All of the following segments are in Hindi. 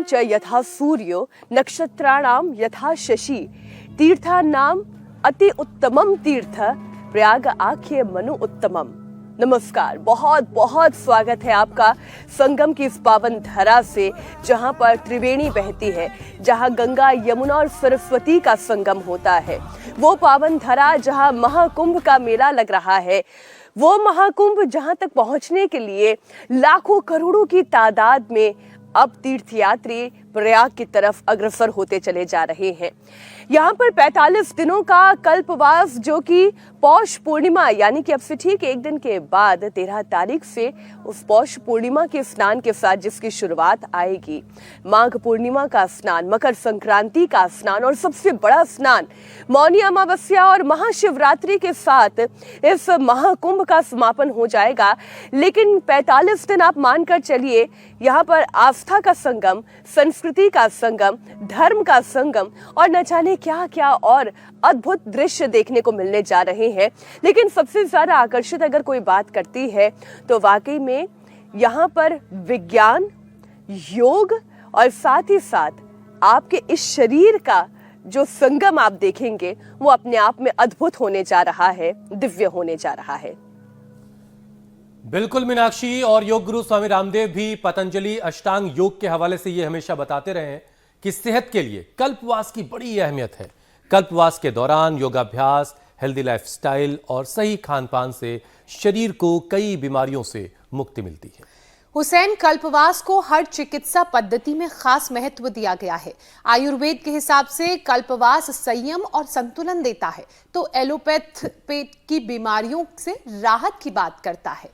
च यथा सूर्यो नक्षत्राणाम यथा शशि तीर्थानाम अति उत्तमम तीर्थ प्रयाग आख्ये मनु उत्तमम। नमस्कार, बहुत बहुत स्वागत है आपका संगम की इस पावन धरा से, जहां पर त्रिवेणी बहती है, जहां गंगा, यमुना और सरस्वती का संगम होता है। वो पावन धरा जहां महाकुंभ का मेला लग रहा है, वो महाकुंभ जहां तक पहुंचने के लिए लाखों करोड़ों की तादाद में अब तीर्थयात्री प्रयाग की तरफ अग्रसर होते चले जा रहे हैं। यहाँ पर 45 दिनों का कल्पवास, जो कि पौष पूर्णिमा यानी कि अब से ठीक एक दिन के बाद 13 तारीख से उस पौष पूर्णिमा के स्नान के साथ जिसकी शुरुआत आएगी, माघ पूर्णिमा का स्नान, मकर संक्रांति का स्नान और सबसे बड़ा स्नान मौनी अमावस्या और महाशिवरात्रि के साथ इस महाकुंभ का समापन हो जाएगा। लेकिन 45 दिन आप मानकर चलिए, यहाँ पर आस्था का संगम, संस्कृति का संगम, धर्म का संगम और न जाने क्या क्या और अद्भुत दृश्य देखने को मिलने जा रहे हैं। लेकिन सबसे ज्यादा आकर्षित अगर कोई बात करती है तो वाकई में यहाँ पर विज्ञान, योग और साथ ही साथ आपके इस शरीर का जो संगम आप देखेंगे वो अपने आप में अद्भुत होने जा रहा है, दिव्य होने जा रहा है। बिल्कुल मीनाक्षी, और योग गुरु स्वामी रामदेव भी पतंजलि अष्टांग योग के हवाले से ये हमेशा बताते रहे हैं कि सेहत के लिए कल्पवास की बड़ी अहमियत है। कल्पवास के दौरान योगाभ्यास, हेल्दी लाइफस्टाइल और सही खान-पान से शरीर को कई बीमारियों से मुक्ति मिलती है। हुसैन, कल्पवास को हर चिकित्सा पद्धति में खास महत्व दिया गया है। आयुर्वेद के हिसाब से कल्पवास संयम और संतुलन देता है, तो एलोपैथ पेट की बीमारियों से राहत की बात करता है।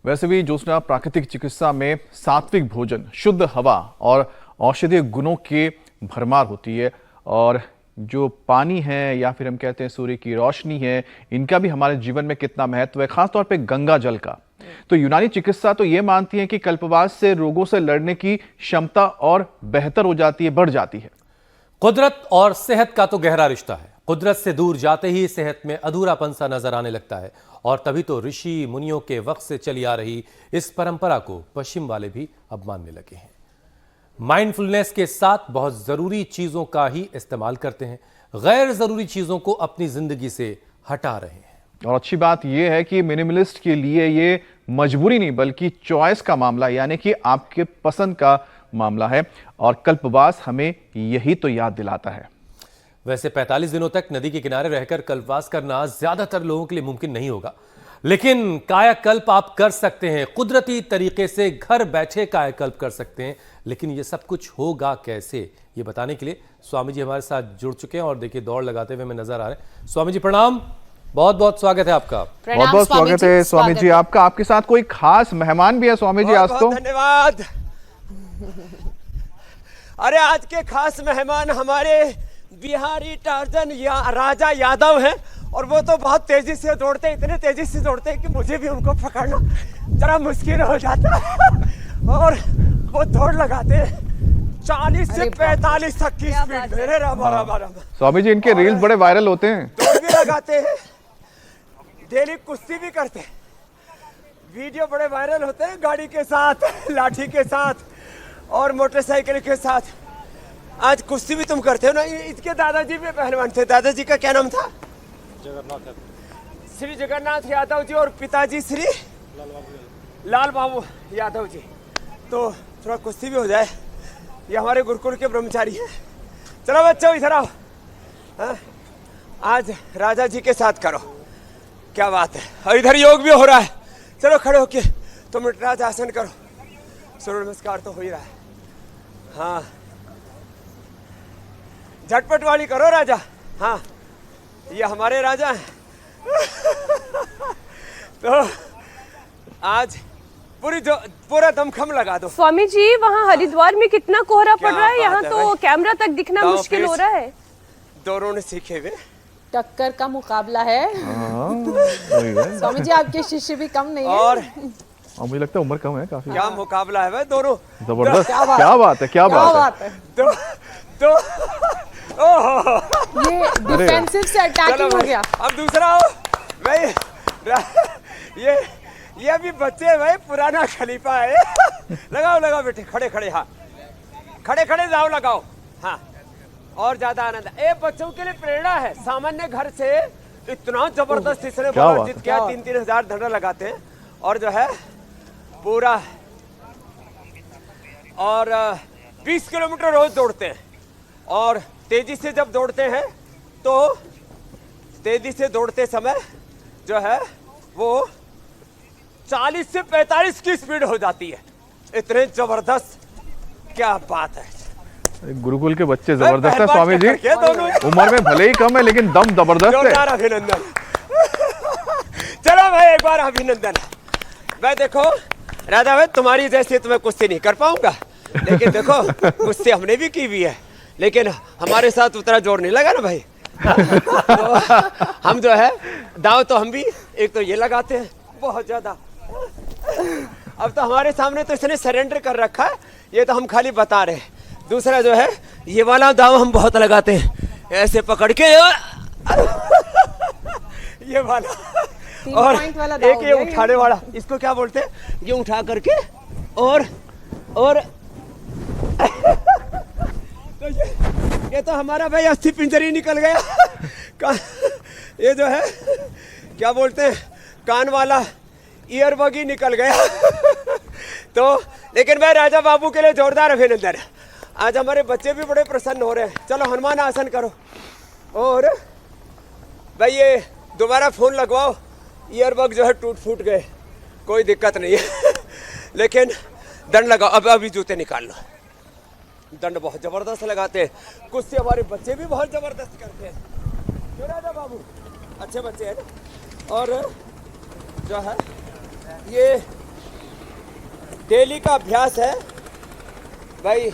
वैसे भी ज्योत्सना, प्राकृतिक चिकित्सा में सात्विक भोजन, शुद्ध हवा और औषधीय गुणों के भरमार होती है। और जो पानी है या फिर हम कहते हैं सूर्य की रोशनी है, इनका भी हमारे जीवन में कितना महत्व है, खासतौर पे गंगा जल का। तो यूनानी चिकित्सा तो ये मानती है कि कल्पवास से रोगों से लड़ने की क्षमता और बेहतर हो जाती है, बढ़ जाती है। कुदरत और सेहत का तो गहरा रिश्ता है। कुदरत से दूर जाते ही सेहत में अधूरापन सा नजर आने लगता है, और तभी तो ऋषि मुनियों के वक्त से चली आ रही इस परंपरा को पश्चिम वाले भी अब मानने लगे हैं। माइंडफुलनेस के साथ बहुत जरूरी चीजों का ही इस्तेमाल करते हैं, गैर जरूरी चीजों को अपनी जिंदगी से हटा रहे हैं। और अच्छी बात यह है कि मिनिमलिस्ट के लिए ये मजबूरी नहीं बल्कि चॉइस का मामला, यानी कि आपके पसंद का मामला है। और कल्पवास हमें यही तो याद दिलाता है। वैसे 45 दिनों तक नदी के किनारे रहकर कल्पवास करना ज्यादातर लोगों के लिए मुमकिन नहीं होगा, लेकिन कायाकल्प आप कर सकते हैं। कुदरती तरीके से घर बैठे कायाकल्प कर सकते हैं। लेकिन ये सब कुछ होगा कैसे, ये बताने के लिए स्वामी जी हमारे साथ जुड़ चुके हैं और देखिए दौड़ लगाते हुए हमें नजर आ रहे हैं। स्वामी जी प्रणाम, बहुत बहुत स्वागत है आपका। बहुत बहुत स्वागत है स्वामी जी आपका। आपके साथ कोई खास मेहमान भी है स्वामी जी आज तो? धन्यवाद। अरे आज के खास मेहमान हमारे बिहारी टार्जन राजा यादव हैं, और वो तो बहुत तेजी से दौड़ते हैं, इतने तेजी से दौड़ते हैं कि मुझे भी उनको पकड़ना जरा मुश्किल हो जाता है। और वो दौड़ लगाते हैं 40 से 45 तक की स्पीड में। राम स्वामी जी इनके रील्स बड़े वायरल होते हैं। दौड़ भी लगाते हैं, डेली कुश्ती भी करते हैं, वीडियो बड़े वायरल होते हैं, गाड़ी के साथ, लाठी के साथ और मोटरसाइकिल के साथ। आज कुश्ती भी तुम करते हो ना? इसके दादाजी भी पहलवान थे। दादाजी का क्या नाम था? जगन्नाथ, श्री जगन्नाथ यादव जी, और पिताजी श्री लाल बाबू यादव जी। तो थोड़ा कुश्ती भी हो जाए, ये हमारे गुरुकुल के ब्रह्मचारी हैं। चलो बच्चों इधर आओ। आज राजा जी के साथ करो, क्या बात है। और इधर योग भी हो रहा है। चलो खड़े होके तुम राजासन करो। सूर्य नमस्कार तो हो ही रहा है। हाँ, झटपट वाली करो राजा। हाँ, ये हमारे राजा हैं। तो आज पूरा दमखम लगा दो। स्वामी जी वहाँ हरिद्वार में कितना कोहरा पड़ रहा है, यहाँ तो कैमरा तक दिखना मुश्किल हो रहा है। दोनों ने सीखे हुए टक्कर का मुकाबला है। स्वामी जी आपके शिष्य भी कम नहीं है। और मुझे लगता है उम्र कम है काफी। क्या मुकाबला है भाई, दोनों जबरदस्त। क्या बात है, क्या बात है। ये डिफेंसिव से अटैकिंग हो गया। अब दूसरा हो भाई, ये भी बच्चे भाई, पुराना खलीफा है। लगाओ लगाओ बेटे, खड़े खड़े। हाँ खड़े खड़े दाव लगाओ। हाँ, और ज्यादा आनंद। ये बच्चों के लिए प्रेरणा है। सामान्य घर से इतना जबरदस्त इसने जीत किया। 3-3 हजार दंड लगाते हैं और जो है पूरा और 20 किलोमीटर रोज दौड़ते हैं। और तेजी से जब दौड़ते हैं तो तेजी से दौड़ते समय जो है वो 40 से 45 की स्पीड हो जाती है। इतने जबरदस्त, क्या बात है। गुरुकुल के बच्चे जबरदस्त है स्वामी जी, उम्र में भले ही कम है लेकिन दम जबरदस्त है। जोरदार अभिनंदन। चलो भाई एक बार अभिनंदन। भाई देखो राधा भाई, तुम्हारी जैसे तो मैं कुश्ती नहीं कर पाऊंगा, लेकिन देखो कुश्ती हमने भी की हुई है, लेकिन हमारे साथ उतना जोर नहीं लगा ना भाई। तो हम जो है दाव तो हम भी एक तो ये लगाते हैं बहुत ज्यादा। अब तो हमारे सामने तो इसने सरेंडर कर रखा है, ये तो हम खाली बता रहे हैं। दूसरा जो है ये वाला दाव हम बहुत लगाते हैं, ऐसे पकड़ के ये वाला, और एक ये उठाने वाला, इसको क्या बोलते हैं, ये उठा करके और तो ये तो हमारा भाई अस्थि पिंजरी निकल गया। ये जो है क्या बोलते हैं, कान वाला ईयरबग ही निकल गया। तो लेकिन भाई राजा बाबू के लिए जोरदार अभिनंदन। आज हमारे बच्चे भी बड़े प्रसन्न हो रहे हैं। चलो हनुमान आसन करो और भाई ये दोबारा फोन लगवाओ। ईयरबग जो है टूट फूट गए, कोई दिक्कत नहीं है, लेकिन दंड लगाओ। अब अभी जूते निकाल लो। दंड बहुत जबरदस्त लगाते हैं। कुश्ती हमारे बच्चे भी बहुत जबरदस्त करते हैं। क्यों राजा बाबू, अच्छे बच्चे हैं ना। और जो है ये डेली का अभ्यास है भाई।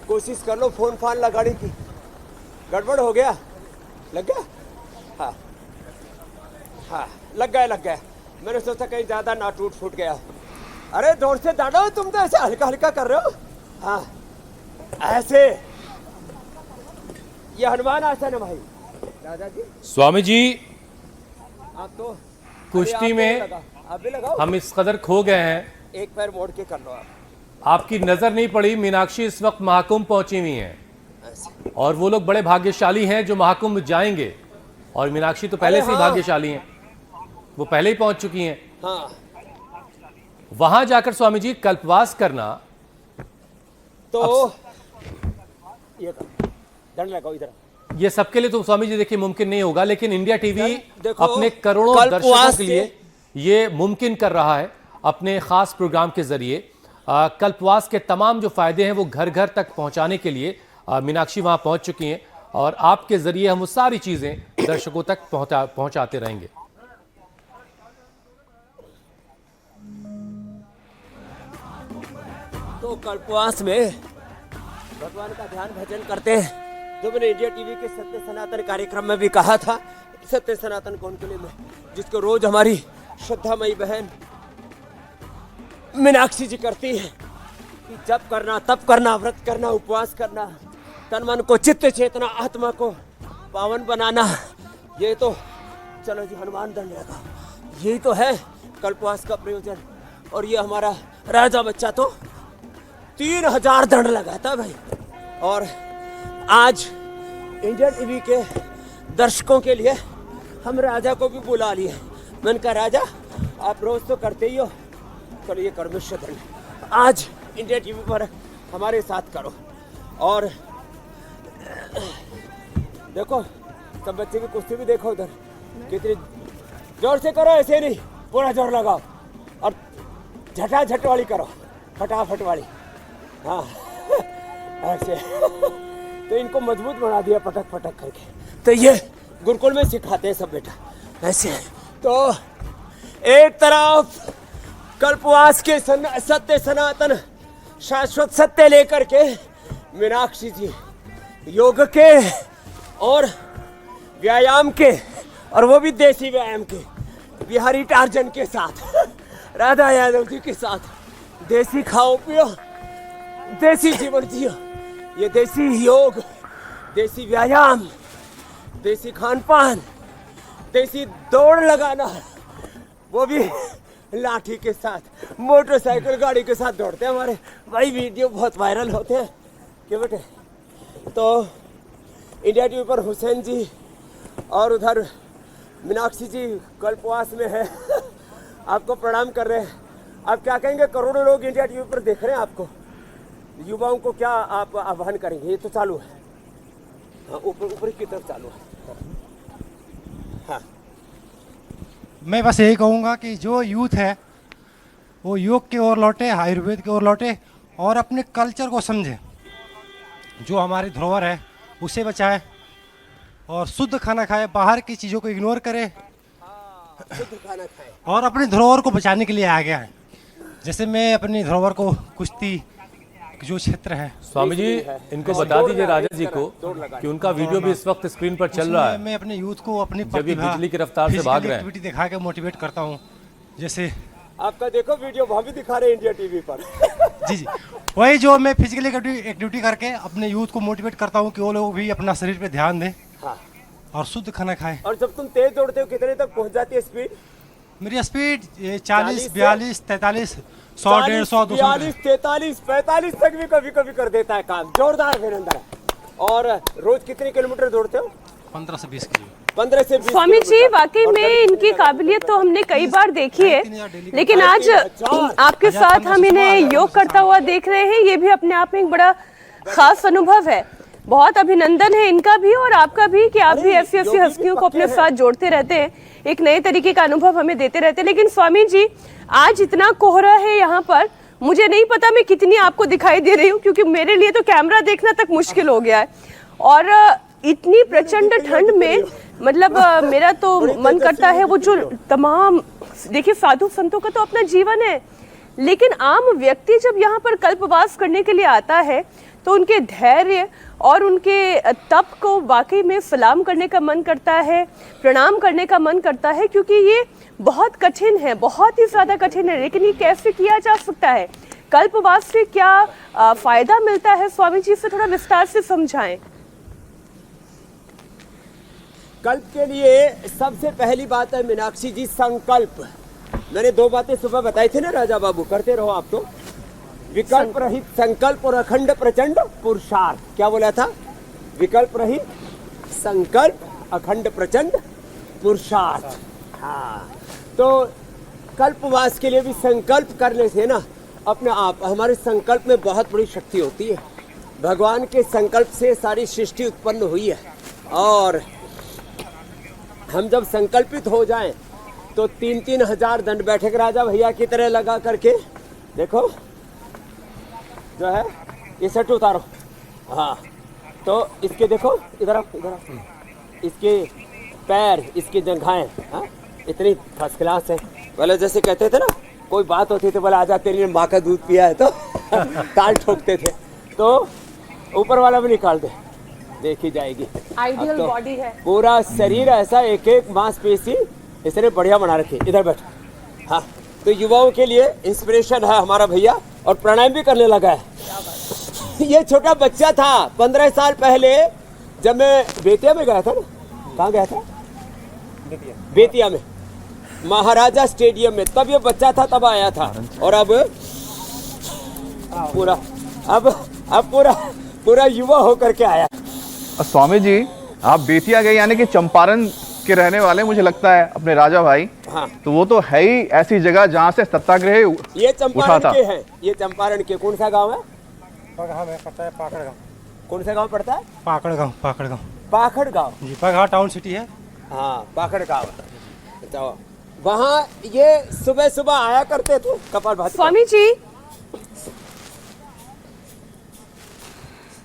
कोशिश कर लो फोन फान लगाने की। गड़बड़ हो गया, लग गया। हाँ हाँ, लग गया। मैंने सोचा कहीं ज्यादा ना टूट फूट गया। अरे जोर से दाड़ो, तुम तो ऐसे हल्का हल्का कर रहे हो। हाँ ऐसे, ये हनुमान आसन है भाई। राजा जी, स्वामी जी, आप तो कुश्ती में आप भी लगाओ। हम इस कदर खो गए हैं, एक पैर मोड़ के कर लो आप। आपकी नजर नहीं पड़ी। मीनाक्षी इस वक्त महाकुंभ पहुंची हुई हैं और वो लोग बड़े भाग्यशाली हैं जो महाकुंभ जाएंगे। और मीनाक्षी तो पहले से ही भाग्यशाली हैं, वो पहले ही पहुंच चुकी हैं। हाँ, वहां जाकर स्वामी जी कल्पवास करना तो ये दंड लगाओ इधर। ये सबके लिए तो स्वामी जी देखिए मुमकिन नहीं होगा, लेकिन इंडिया टीवी देखो, अपने करोड़ों कल्पवास दर्शकों के लिए ये मुमकिन कर रहा है अपने खास प्रोग्राम के जरिए। कल्पवास के तमाम जो फायदे हैं वो घर घर तक पहुंचाने के लिए मीनाक्षी वहां पहुंच चुकी हैं और आपके जरिए हम वो सारी चीजें दर्शकों तक पहुंचाते रहेंगे। तो कल्पवास में भगवान का ध्यान भजन करते हैं, जो मैंने इंडिया टीवी के सत्य सनातन कार्यक्रम में भी कहा था। सत्य सनातन कौन के लिए में, जिसको रोज हमारी श्रद्धामयी बहन मीनाक्षी जी करती है कि जप करना, तप करना, व्रत करना, उपवास करना, तन मन को, चित्त चेतना, आत्मा को पावन बनाना। ये तो चलो जी हनुमान दंड लगा, यही तो है कल्पवास का प्रयोजन। और ये हमारा राजा बच्चा तो 3000 दंड लगाता भाई। और आज इंडिया टीवी के दर्शकों के लिए हम राजा को भी बुला लिए। मैंने कहा राजा आप रोज तो करते ही हो, चलो ये कर्मेश्वर दंड आज इंडिया टीवी पर हमारे साथ करो। और देखो सब बच्चे की कुश्ती भी देखो, उधर कितनी जोर से करो, ऐसे नहीं पूरा जोर लगाओ और झटाझट वाली करो, फटाफट वाली। हाँ ऐसे तो इनको मजबूत बना दिया पटक पटक करके। तो ये गुरुकुल में सिखाते हैं सब बेटा ऐसे। तो एक तरफ कल्पवास के सत्य सनातन शाश्वत सत्य लेकर के मीनाक्षी जी योग के और व्यायाम के, और वो भी देसी व्यायाम के, बिहारी टार्जन के साथ, राधा यादव जी के साथ, देसी खाओ पियो, देसी जीवन जियो। ये देसी योग, देसी व्यायाम, देसी खान पान, देसी दौड़ लगाना, वो भी लाठी के साथ, मोटरसाइकिल गाड़ी के साथ दौड़ते हैं हमारे भाई। वीडियो बहुत वायरल होते हैं कि बेटे। तो इंडिया टीवी पर हुसैन जी और उधर मीनाक्षी जी कल्पवास में है। आपको प्रणाम कर रहे हैं। आप क्या कहेंगे, करोड़ों लोग इंडिया टीवी पर देख रहे हैं आपको, युवाओं को क्या आप आह्वान करेंगे? ये तो चालू है, हाँ, ऊपर की तरफ चालू है। हाँ, मैं बस यही कहूँगा कि जो यूथ है वो योग की ओर लौटे, आयुर्वेद की ओर लौटे और अपने कल्चर को समझे। जो हमारी धरोहर है उसे बचाए और शुद्ध खाना खाए, बाहर की चीज़ों को इग्नोर करे शुद्ध खाना खाएं। और अपनी धरोहर को बचाने के लिए आ गया है। जैसे मैं अपनी धरोहर को कुश्ती जो क्षेत्र है, स्वामी जी इनको बता दीजिए राजा जी को कि उनका वीडियो भी इस वक्त स्क्रीन पर चल रहा है। मैं अपने यूथ को अपनी जब ये प्रतिभा, बिजली की रफ्तार से भाग रहे हैं। एक्टिविटी दिखा के मोटिवेट करता हूँ। जैसे आपका देखो वीडियो वहाँ भी दिखा रहे हैं इंडिया टीवी पर। जी वही जो मैं फिजिकली एक्टिविटी करके अपने यूथ को मोटिवेट करता हूँ कि वो लोग भी अपना शरीर पे ध्यान दें हाँ। और शुद्ध खाना खाएं। और जब तुम तेज दौड़ते हो कितने तक पहुँच जाती है स्पीड? मेरी स्पीड 40, 42, 43, 100, 150, 200, 42, 43, 45 तक भी कभी कभी कर देता है काम। जोरदार वीरेंद्र। और रोज कितने किलोमीटर दौड़ते हो? 15 से 20 किलो। 15 से 20 स्वामी जी किलोमीटर। वाकई और में करीब इनकी कितने काबिलियत तो हमने कई बार देखी है, 3,000 लेकिन आज 3,000 आपके साथ हम इन्हें योग करता हुआ देख रहे हैं। ये भी अपने आप में एक बड़ा खास अनुभव है। बहुत अभिनंदन है इनका भी और आपका भी कि आप भी ऐसी ऐसी हस्तियों को अपने साथ जोड़ते रहते हैं, एक नए तरीके का अनुभव हमें देते रहते हैं। लेकिन स्वामी जी आज इतना कोहरा है यहाँ पर, मुझे नहीं पता मैं कितनी आपको दिखाई दे रही हूँ, क्योंकि मेरे लिए तो कैमरा देखना तक मुश्किल हो गया है। और इतनी प्रचंड ठंड में मतलब मेरा तो मन करता है वो जो तमाम, देखिए साधु संतों का तो अपना जीवन है, लेकिन आम व्यक्ति जब यहाँ पर कल्पवास करने के लिए आता है तो उनके धैर्य और उनके तप को वाकई में सलाम करने का मन करता है, प्रणाम करने का मन करता है, क्योंकि ये बहुत कठिन है, बहुत ही ज्यादा कठिन है। लेकिन ये कैसे किया जा सकता है? कल्पवास से क्या फायदा मिलता है? स्वामी जी से थोड़ा विस्तार से समझाएं। कल्प के लिए सबसे पहली बात है मीनाक्षी जी, संकल्प। मैंने 2 बातें सुबह बताई थी ना राजा बाबू, करते रहो आप तो। विकल्प रहित संकल्प और अखंड प्रचंड पुरुषार्थ। क्या बोला था? विकल्प रहित संकल्प, अखंड प्रचंड पुरुषार्थ। हाँ, तो कल्पवास के लिए भी संकल्प करने से ना अपने आप, हमारे संकल्प में बहुत बड़ी शक्ति होती है। भगवान के संकल्प से सारी सृष्टि उत्पन्न हुई है। और हम जब संकल्पित हो जाएं तो 3-3 हजार दंड बैठक राजा भैया की तरह लगा करके देखो जो है ये सेट उतारो। हाँ, तो इसके देखो इधर इसके पैर, इसकी जंघाएं, हाँ, इतनी फर्स्ट क्लास है। बोले जैसे कहते थे ना, कोई बात होती थी बोला आजा तेरी ने माँ का दूध पिया है, तो ताल ठोकते थे। तो ऊपर वाला भी निकाल दे, देखी जाएगी। आइडियल तो बॉडी है, पूरा शरीर ऐसा, एक एक मांसपेशी इसने बढ़िया बना रखी। इधर बैठ। हाँ, तो युवाओं के लिए इंस्पिरेशन है हमारा भैया, और प्राणायाम भी करने लगा है। ये छोटा बच्चा था 15 साल पहले, जब मैं बेतिया में गया था ना, कहाँ गया था? बेतिया में, महाराजा स्टेडियम में। तब ये बच्चा था, तब आया था। और अब पूरा पूरा युवा होकर के आया। स्वामी जी, आप बेतिया गए यानी कि चंपारण के रहने वाले, मुझे लगता है अपने राजा भाई। हाँ, तो वो तो है ही ऐसी जगह जहाँ से सत्याग्रह ये चंपारण था। के हैं। ये चंपारण के कौन सा गांव है? हमें पता है पाकड़ गाँव। कौन सा गांव पड़ता है? पाकड़ गाँव, पाकड़ गाँव पाखड़ गांव। जी, पगहा टाउन सिटी है। हाँ, पाखड़ गांव। तो वहाँ ये सुबह सुबह आया करते थे कपालभाति। स्वामी जी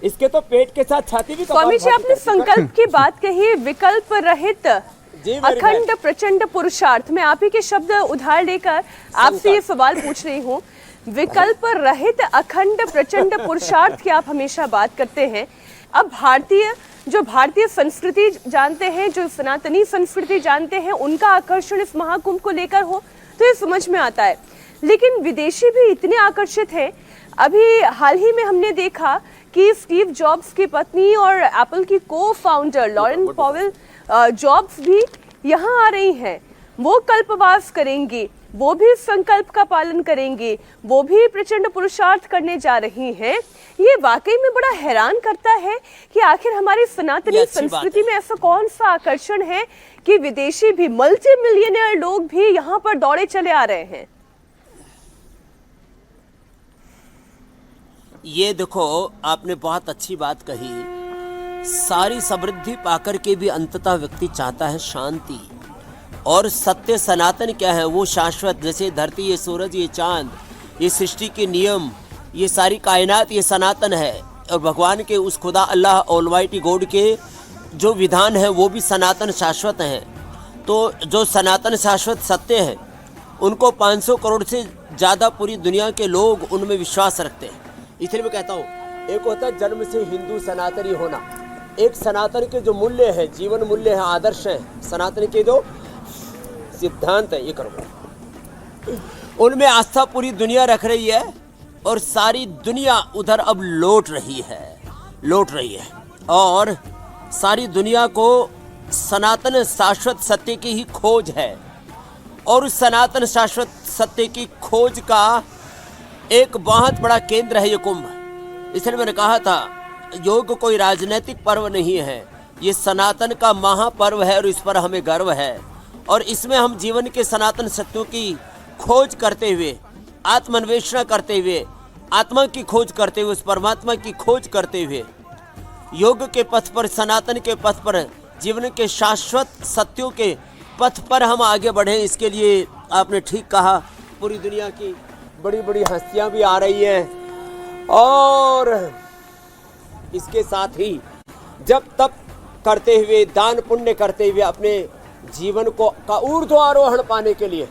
इसके तो पेट के साथ छाती भी स्वामी जी आपने संकल्प की बात कही, विकल्प रहित जी, मेरी अखंड प्रचंड पुरुषार्थ। मैं आप ही के शब्द उधार लेकर आपसे ये सवाल पूछ रही हूँ। विकल्प रहित अखंड प्रचंड पुरुषार्थ की आप हमेशा बात करते हैं। अब भारतीय संस्कृति जानते हैं, जो सनातनी संस्कृति जानते हैं, उनका आकर्षण इस महाकुंभ को लेकर हो तो ये समझ में आता है। लेकिन विदेशी भी इतने आकर्षित हैं। अभी हाल ही में हमने देखा कि स्टीव जॉब्स की पत्नी और एप्पल की को फाउंडर लॉरेन पॉवेल जॉब्स भी यहाँ आ रही हैं। वो कल्पवास करेंगी, वो भी संकल्प का पालन करेंगे, वो भी प्रचंड पुरुषार्थ करने जा रही हैं। ये वाकई में बड़ा हैरान करता है कि आखिर हमारी सनातनी संस्कृति में ऐसा कौन सा आकर्षण है कि विदेशी भी, मल्टी मिलियनर लोग भी यहाँ पर दौड़े चले आ रहे हैं। ये देखो, आपने बहुत अच्छी बात कही। सारी समृद्धि पाकर के भी अंततः व्यक्ति चाहता है शांति। और सत्य सनातन क्या है? वो शाश्वत। जैसे धरती, ये सूरज, ये चांद, ये सृष्टि के नियम, ये सारी कायनात, ये सनातन है। और भगवान के उस खुदा अल्लाह ऑलमाइटी गॉड के जो विधान है वो भी सनातन शाश्वत हैं। तो जो सनातन शाश्वत सत्य है उनको 500 करोड़ से ज़्यादा पूरी दुनिया के लोग उनमें विश्वास रखते हैं। इसलिए मैं कहता हूँ, एक होता है जन्म से हिंदू सनातनी होना, एक सनातन के जो मूल्य है, जीवन मूल्य है, आदर्श है, सनातन के जो सिद्धांत है, ये करो, उनमें आस्था पूरी दुनिया रख रही है। और सारी दुनिया उधर अब लौट रही है और सारी दुनिया को सनातन शाश्वत सत्य की ही खोज है। और उस सनातन शाश्वत सत्य की खोज का एक बहुत बड़ा केंद्र है ये कुंभ। इसलिए मैंने कहा था, योग कोई राजनीतिक पर्व नहीं है, ये सनातन का महापर्व है और इस पर हमें गर्व है। और इसमें हम जीवन के सनातन सत्यों की खोज करते हुए, आत्मान्वेषण करते हुए, आत्मा की खोज करते हुए, उस परमात्मा की खोज करते हुए, योग के पथ पर, सनातन के पथ पर, जीवन के शाश्वत सत्यों के पथ पर हम आगे बढ़ें। इसके लिए आपने ठीक कहा, पूरी दुनिया की बड़ी बड़ी हस्तियां भी आ रही हैं। और इसके साथ ही जब तप करते हुए, दान पुण्य करते हुए अपने जीवन को का ऊर्ध्व आरोहण पाने के लिए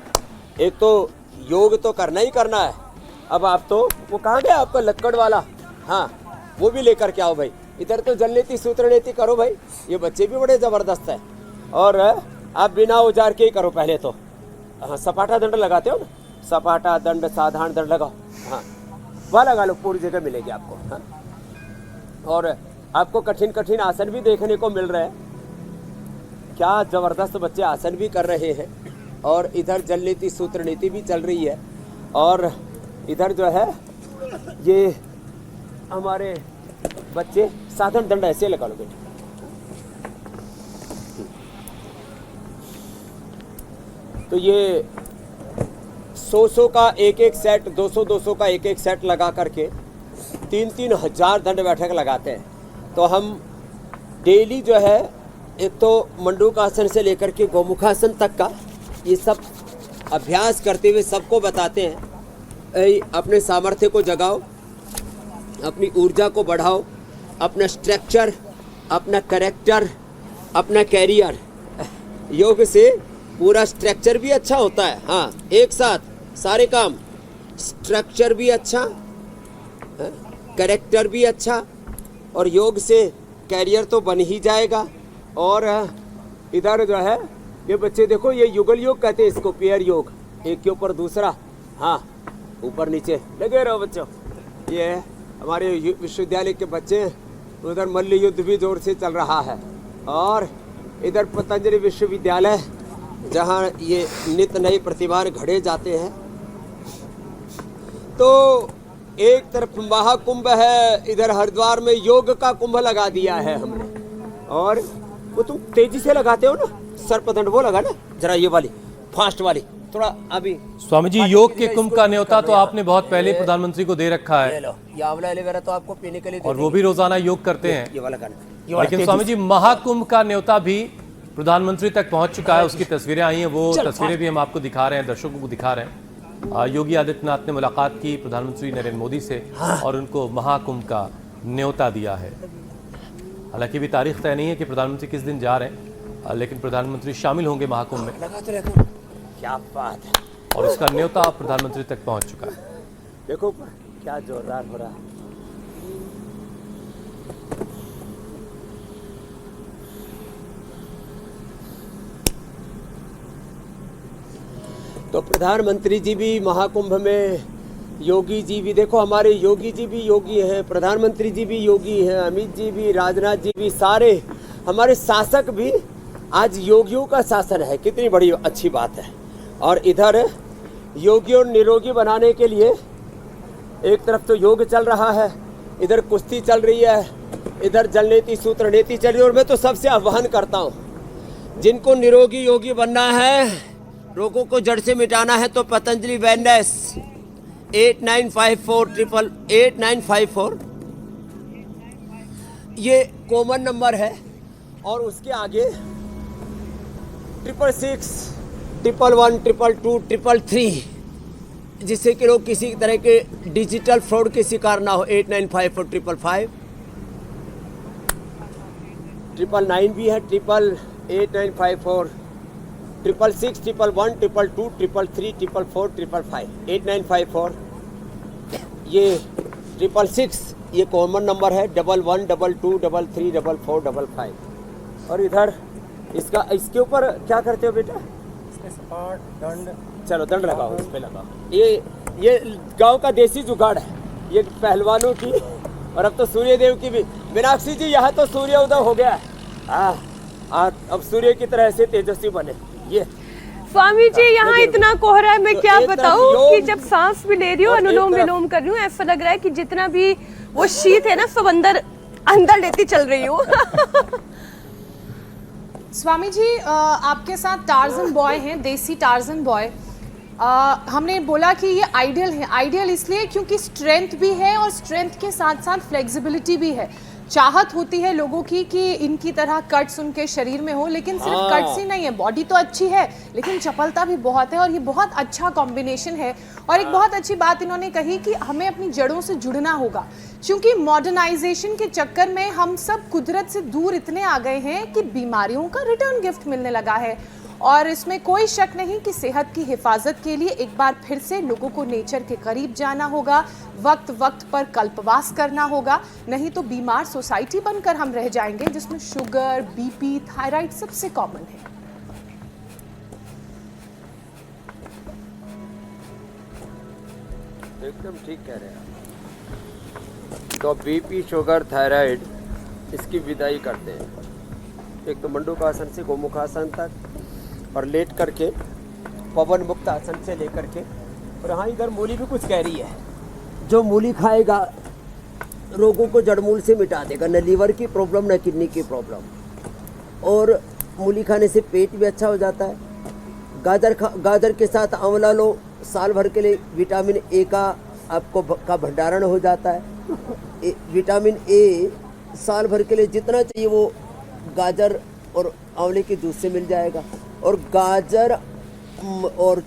एक तो योग तो करना ही करना है। अब आप तो वो कहाँ गया आपका लक्कड़ वाला, हाँ वो भी लेकर के आओ भाई। इधर तो जल नीति सूत्र नीति करो भाई, ये बच्चे भी बड़े ज़बरदस्त है। और आप बिना औजार के ही करो पहले तो। हाँ, सपाटा दंड लगाते हो ना, सपाटा दंड, साधारण दंड लगाओ, हाँ वह लगा लो, पूरी जगह मिलेगी आपको। हाँ, और आपको कठिन कठिन आसन भी देखने को मिल रहे हैं। क्या ज़बरदस्त बच्चे आसन भी कर रहे हैं। और इधर जल नीति सूत्र नीति भी चल रही है। और इधर जो है ये हमारे बच्चे साधारण दंड ऐसे लगा लो बेटे। तो ये 100 का एक एक सेट, 200 का एक एक सेट लगा करके 3-3 हजार दंड बैठक लगाते हैं। तो हम डेली जो है, एक तो मंडूकासन से लेकर के गोमुखासन तक का ये सब अभ्यास करते हुए सबको बताते हैं, अपने सामर्थ्य को जगाओ, अपनी ऊर्जा को बढ़ाओ, अपना स्ट्रक्चर, अपना कैरेक्टर, अपना कैरियर। योग से पूरा स्ट्रक्चर भी अच्छा होता है। हाँ, एक साथ सारे काम, स्ट्रक्चर भी अच्छा, कैरेक्टर भी अच्छा, और योग से कैरियर तो बन ही जाएगा। और इधर जो है ये बच्चे देखो, ये युगल योग कहते हैं इसको, पेयर योग, एक के ऊपर दूसरा, हाँ ऊपर नीचे लगे रहो बच्चों। ये हमारे विश्वविद्यालय के बच्चे, उधर मल्ल युद्ध भी जोर से चल रहा है। और इधर पतंजलि विश्वविद्यालय, जहाँ ये नित्य नए प्रतिभान घड़े जाते हैं। तो एक तरफ महाकुंभ है, इधर हरिद्वार में योग का कुंभ लगा दिया है हमने। और वो तुम तेजी से लगाते हो ना सर्पदंड, वो लगा ना जरा, ये वाली फास्ट वाली थोड़ा अभी। स्वामी जी, योग के कुंभ का न्योता तो आपने बहुत पहले प्रधानमंत्री को दे रखा है। ये आंवला एलोवेरा तो आपको पीने के लिए, और वो भी रोजाना योग करते हैं। ये वाला लेकिन स्वामी जी, महाकुंभ का न्योता भी प्रधानमंत्री तक पहुंच चुका है, उसकी तस्वीरें आई हैं, वो तस्वीरें भी हम आपको दिखा रहे हैं, दर्शकों को दिखा रहे हैं। योगी आदित्यनाथ ने मुलाकात की प्रधानमंत्री नरेंद्र मोदी से और उनको महाकुंभ का न्योता दिया है। हालांकि भी तारीख तय नहीं है कि प्रधानमंत्री किस दिन जा रहे हैं, लेकिन प्रधानमंत्री शामिल होंगे महाकुंभ में। क्या बात है। और उसका न्योता प्रधानमंत्री तक पहुंच चुका है। देखो क्या जोरदार हो रहा है। तो प्रधानमंत्री जी भी महाकुंभ में, योगी जी भी, देखो हमारे योगी जी भी योगी हैं, प्रधानमंत्री जी भी योगी हैं, अमित जी भी, राजनाथ जी भी, सारे हमारे शासक भी आज योगियों का शासन है। कितनी बड़ी अच्छी बात है। और इधर योगी और निरोगी बनाने के लिए एक तरफ तो योग चल रहा है, इधर कुश्ती चल रही है, इधर जल नीति सूत्र नीति चल रही है। और मैं तो सबसे आह्वान करता हूँ, जिनको निरोगी योगी बनना है, रोगों को जड़ से मिटाना है, तो पतंजलि वेलनेस 8954 ये कॉमन नंबर है। और उसके आगे 666 111 222 333, जिससे कि लोग किसी तरह के डिजिटल फ्रॉड के शिकार ना हो। 8954 555 999 भी है, 8954 666 111 222 333 444 555 8954 ये 666 ये कॉमन नंबर है, 11 22 33 44 55। और इधर इसके ऊपर क्या करते हो बेटा? सपाट दंड, चलो दंड लगाओ, इस पे लगाओ। ये गांव का देसी जुगाड़ है, ये पहलवानों की। और अब तो सूर्य देव की भी। मीनाक्षी जी, यहाँ तो सूर्य उदय हो गया है। अब सूर्य की तरह ऐसे तेजस्वी बने। ये स्वामी जी, यहाँ इतना कोहरा है, मैं तो क्या एक तरफ बताऊँ योग कि जब सांस भी ले रही हूँ, और एक अनुलोम तरफ- विलोम कर रही हूँ, ऐसा लग रहा है कि जितना भी वो शीत है ना, सब अंदर लेती चल रही हूँ। स्वामी जी, आपके साथ टार्जन बॉय हैं, देसी टार्जन बॉय। हमने बोला कि ये आइडियल है। आइडियल इसलिए क्योंकि स्ट्रेंथ भी है और स्ट्रेंथ के साथ साथ फ्लेक्सिबिलिटी भी है। चाहत होती है लोगों की कि इनकी तरह कट्स उनके शरीर में हो, लेकिन सिर्फ कट्स ही नहीं है, बॉडी तो अच्छी है लेकिन चपलता भी बहुत है। और ये बहुत अच्छा कॉम्बिनेशन है। और एक बहुत अच्छी बात इन्होंने कही कि हमें अपनी जड़ों से जुड़ना होगा, क्योंकि मॉडर्नाइजेशन के चक्कर में हम सब कुदरत से दूर इतने आ गए हैं कि बीमारियों का रिटर्न गिफ्ट मिलने लगा है। और इसमें कोई शक नहीं कि सेहत की हिफाजत के लिए एक बार फिर से लोगों को नेचर के करीब जाना होगा, वक्त वक्त पर कल्पवास करना होगा, नहीं तो बीमार सोसाइटी बनकर हम रह जाएंगे, जिसमें शुगर, बीपी, थायराइड सबसे कॉमन है। एकदम ठीक कह रहे हैं आप। तो बीपी, शुगर, थायराइड इसकी विदाई करते हैं। एक तो मंडूकासन से गोमुखासन तक, और लेट करके पवन मुक्त आसन से लेकर के। और हाँ, इधर मूली भी कुछ कह रही है। जो मूली खाएगा रोगों को जड़मूल से मिटा देगा, न लीवर की प्रॉब्लम न किडनी की प्रॉब्लम। और मूली खाने से पेट भी अच्छा हो जाता है। गाजर के साथ आंवला लो, साल भर के लिए विटामिन ए का आपको का भंडारण हो जाता है। विटामिन ए साल भर के लिए जितना चाहिए वो गाजर और आंवले के जूस से मिल जाएगा। और गाजर और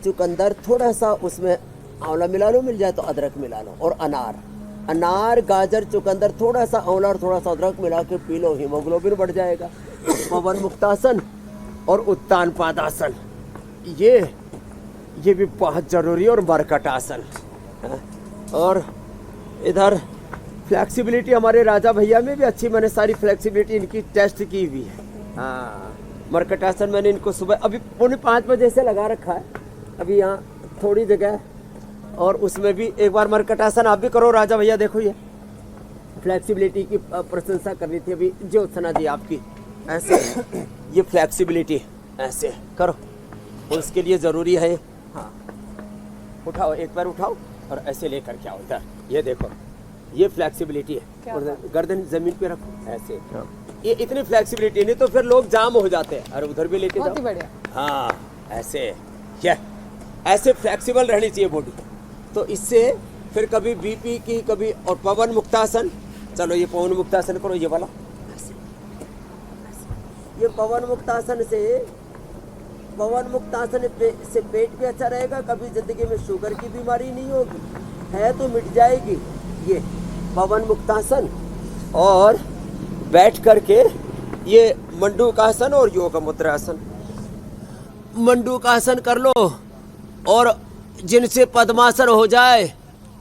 चुकंदर थोड़ा सा उसमें आंवला मिला लो, मिल जाए तो अदरक मिला लो। और अनार, गाजर, चुकंदर, थोड़ा सा आंवला और थोड़ा सा अदरक मिला के पी लो, हीमोग्लोबिन बढ़ जाएगा। पवन मुक्तासन और उत्तान पादासन, ये भी बहुत जरूरी है। और मरकट आसन। और इधर फ्लेक्सिबिलिटी हमारे राजा भैया में भी अच्छी, मैंने सारी फ्लेक्सिबिलिटी इनकी टेस्ट की हुई है। हाँ, मरकट आसन मैंने इनको सुबह अभी 4:45 बजे से लगा रखा है। अभी यहाँ थोड़ी जगह, और उसमें भी एक बार मरकट आसन आप भी करो राजा भैया। देखो ये फ्लेक्सिबिलिटी की प्रशंसा करनी थी अभी ज्योत्सना जी आपकी। ऐसे ये फ्लेक्सिबिलिटी ऐसे करो, उसके लिए ज़रूरी है। हाँ, उठाओ, एक बार उठाओ और ऐसे लेकर के आओ इधर। ये देखो, ये फ्लेक्सिबिलिटी है। और गर्दन जमीन पे रखो ऐसे। ये इतनी फ्लेक्सिबिलिटी, नहीं तो फिर लोग जाम हो जाते हैं। अरे उधर भी लेके जाओ। बहुत ही बढ़िया। हाँ, ऐसे क्या, ऐसे फ्लेक्सिबल रहनी चाहिए बॉडी। तो इससे फिर कभी बीपी की, कभी। और पवन मुक्तासन, चलो ये पवन मुक्तासन करो, ये वाला। ये पवन मुक्तासन से पेट भी अच्छा रहेगा, कभी जिंदगी में शुगर की बीमारी नहीं होगी, है तो मिट जाएगी। ये पवन मुक्तासन। और बैठ करके ये मंडूकासन और योग मुद्रासन। मंडूकासन कर लो, और जिनसे पद्मासन हो जाए,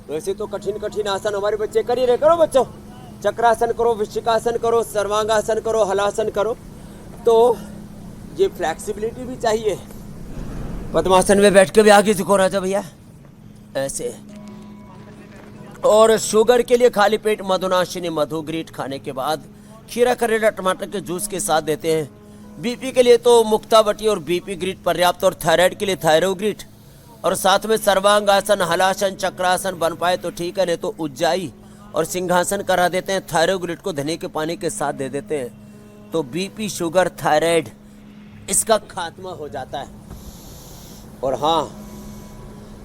वैसे तो कठिन आसन हमारे बच्चे कर ही रहे। करो बच्चों, चक्रासन करो, वृश्चिकासन करो, सर्वांगासन करो, हलासन करो। तो ये फ्लेक्सिबिलिटी भी चाहिए। पद्मासन में बैठ के भी आगे झुको राजा भैया, ऐसे। और शुगर के लिए खाली पेट मधुनाशिनी मधुग्रीट खाने के बाद खीरा, करेला, टमाटर के जूस के साथ देते हैं। बीपी के लिए तो मुक्तावटी और बीपी ग्रिड पर्याप्त, और थायराइड के लिए थायरोग्रिड, और साथ में सर्वांगासन, हलासन, चक्रासन बन पाए तो ठीक है, नहीं तो उज्जाई और सिंहासन करा देते हैं। थायरोग्रिड को धने के पानी के साथ दे देते हैं तो बीपी, शुगर, थायराइड इसका खात्मा हो जाता है। और हाँ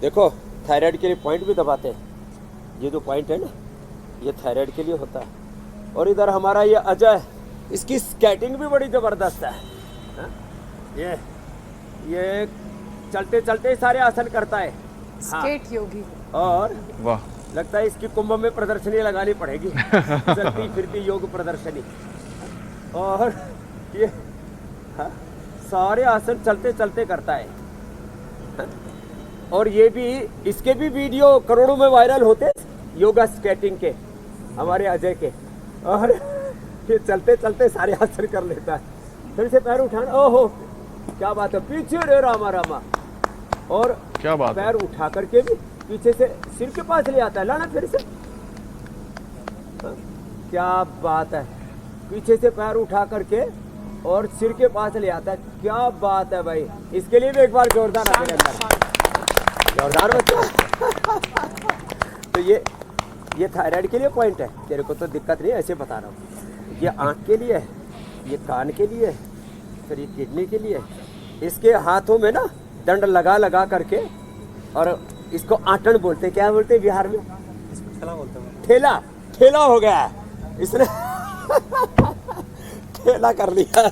देखो, थायराइड के लिए पॉइंट भी दबाते हैं। ये जो पॉइंट है ना, ये थायराइड के लिए होता है। और इधर हमारा ये अजय, इसकी स्केटिंग भी बड़ी ज़बरदस्त है। हाँ? ये चलते चलते सारे आसन करता है। स्केट योगी। और वाह, लगता है इसकी कुंभ में प्रदर्शनी लगानी पड़ेगी, चलती फिरती योग प्रदर्शनी। और ये हाँ, सारे आसन चलते चलते करता है। हाँ? और ये भी, इसके भी वीडियो करोड़ों में वायरल होते योगा स्केटिंग के, हमारे अजय के। और ये चलते चलते सारे आसन कर लेता है। फिर से पैर उठाना, ओहो क्या बात है, पीछे रे रामा रामा। और क्या बात है। पैर उठा करके भी पीछे से सिर के पास ले आता है, लाना फिर से। हाँ? क्या बात है, पीछे से पैर उठा करके और सिर के पास ले आता है। क्या बात है भाई, इसके लिए भी एक बार जोरदार आते रहता है। जोरदार बच्चा। तो ये थायराइड के लिए पॉइंट है, तेरे को तो दिक्कत नहीं है, ऐसे बता रहा हूँ। ये आँख के लिए है, ये कान के लिए, फिर ये किडनी के लिए। इसके हाथों में ना दंड लगा लगा करके, और इसको आटन बोलते, क्या बोलते बिहार में? ठेला बोलते हैं। ठेला, ठेला हो गया है इसने। ठेला कर लिया।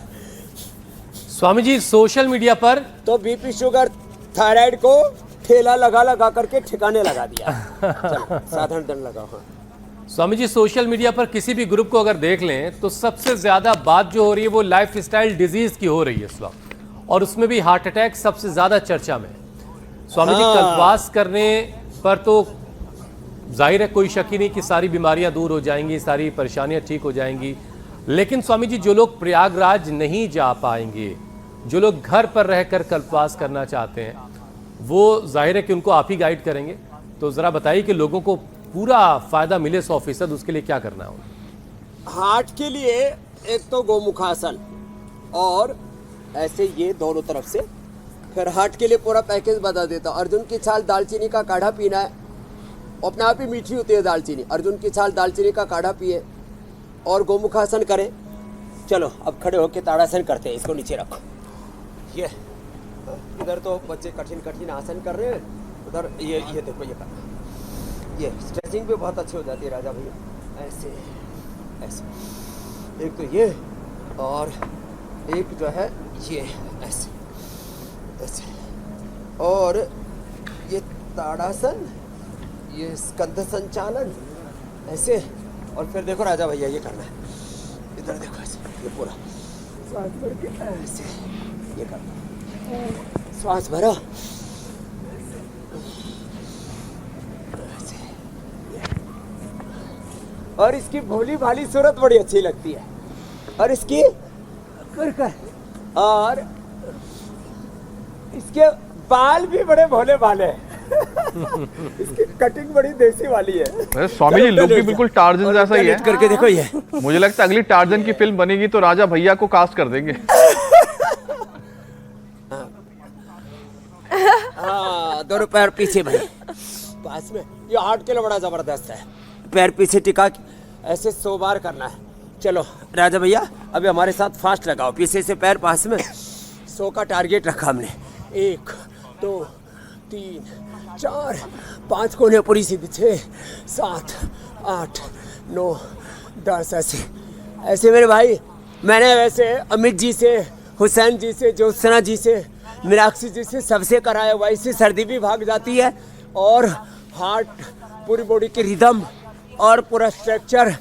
स्वामी जी, सोशल मीडिया पर तो बीपी, शुगर, थायराइड को ठेला लगा लगा करके ठिकाने लगा दिया। चलो, साधारण दंड लगाओ। हाँ। स्वामी जी, सोशल मीडिया पर किसी भी ग्रुप को अगर देख लें तो सबसे ज्यादा बात जो हो रही है वो लाइफस्टाइल डिजीज की हो रही है इस वक्त, और उसमें भी हार्ट अटैक सबसे ज्यादा चर्चा में। स्वामी जी, कल्पवास करने पर तो जाहिर है कोई शक ही नहीं कि सारी बीमारियां दूर हो जाएंगी, सारी परेशानियां ठीक हो जाएंगी। लेकिन स्वामी जी, जो लोग प्रयागराज नहीं जा पाएंगे, जो लोग घर पर रहकर कल्पवास करना चाहते हैं, वो जाहिर है कि उनको आप ही गाइड करेंगे। तो जरा बताइए कि लोगों को पूरा फायदा मिले 100%, उसके लिए क्या करना है? हार्ट के लिए एक तो गोमुखासन, और ऐसे ये दोनों तरफ से। फिर हार्ट के लिए पूरा पैकेज बता देता हूँ। अर्जुन की छाल दालचीनी का काढ़ा पीना है, अपने आप ही मीठी होती है दालचीनी। अर्जुन की छाल दालचीनी का काढ़ा पिए और गोमुखासन करें। चलो अब खड़े होकर ताड़ासन करते हैं। इसको नीचे रखो। ये इधर तो बच्चे कठिन कठिन आसन कर रहे हैं, उधर ये देखो, ये करना। ये स्ट्रेचिंग भी बहुत अच्छी हो जाती है राजा भैया। ऐसे ऐसे, एक तो ये, और एक जो है ये ऐसे ऐसे, और ये ताड़ासन, ये स्कंध संचालन ऐसे। और फिर देखो राजा भैया, ये करना है। इधर देखो ऐसे, ये पूरा श्वास भर के ऐसे ये करना। श्वास भरो, और इसकी भोली भाली सूरत बड़ी अच्छी लगती है, और इसकी और इसके बाल भी बड़े भोले भाले हैं। इसकी कटिंग बड़ी देसी वाली है। अरे स्वामी जी, लुक भी बिल्कुल टार्जन जैसा ही है। करके देखो ये। मुझे लगता है अगली टार्जन की फिल्म बनेगी तो राजा भैया को कास्ट कर देंगे। हाँ, दोनों पैर पीछे भाई पास में। ये हार्ट के लिए बड़ा जबरदस्त है। पैर पीछे टिका ऐसे 100 बार करना है। चलो राजा भैया, अभी हमारे साथ फास्ट लगाओ। पीछे से पैर पास में। 100 का टारगेट रखा हमने। 1 2 3 4 5 कोने पूरी सीधी, 6 7 8 9 10। ऐसे मेरे भाई, मैंने वैसे अमित जी से, हुसैन जी से, ज्योत्सना जी से, मीनाक्षी जी से सबसे कराया हुआ। इससे सर्दी भी भाग जाती है, और हार्ट, पूरी बॉडी की रिदम और पूरा स्ट्रक्चर,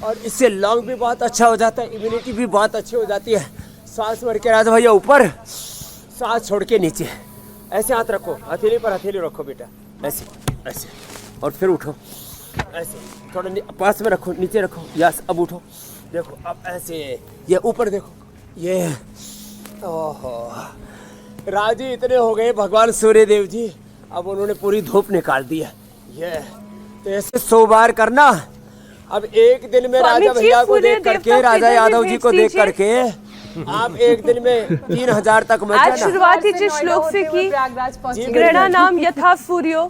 और इससे लंग भी बहुत अच्छा हो जाता है, इम्यूनिटी भी बहुत अच्छी हो जाती है। सांस भर के राजा भैया ऊपर, सांस छोड़ के नीचे। ऐसे हाथ रखो, हथेली पर हथेली रखो बेटा, ऐसे ऐसे, और फिर उठो ऐसे, थोड़ा पास में रखो, नीचे रखो। यस, अब उठो। देखो अब ऐसे, ये ऊपर देखो, ये ओहो, राजी इतने हो गए भगवान सूर्य देव जी, अब उन्होंने पूरी धूप निकाल दी है। ये तो ऐसे 100 बार करना। अब एक दिन में राजा भैया को देख करके, राजा यादव जी को देख करके आप एक दिन में 3000 तक मत आज जाना। शुरुआत ही जिस श्लोक से की, प्रयागराज पहुंचे। ग्रहणा नाम यथा सूर्यो।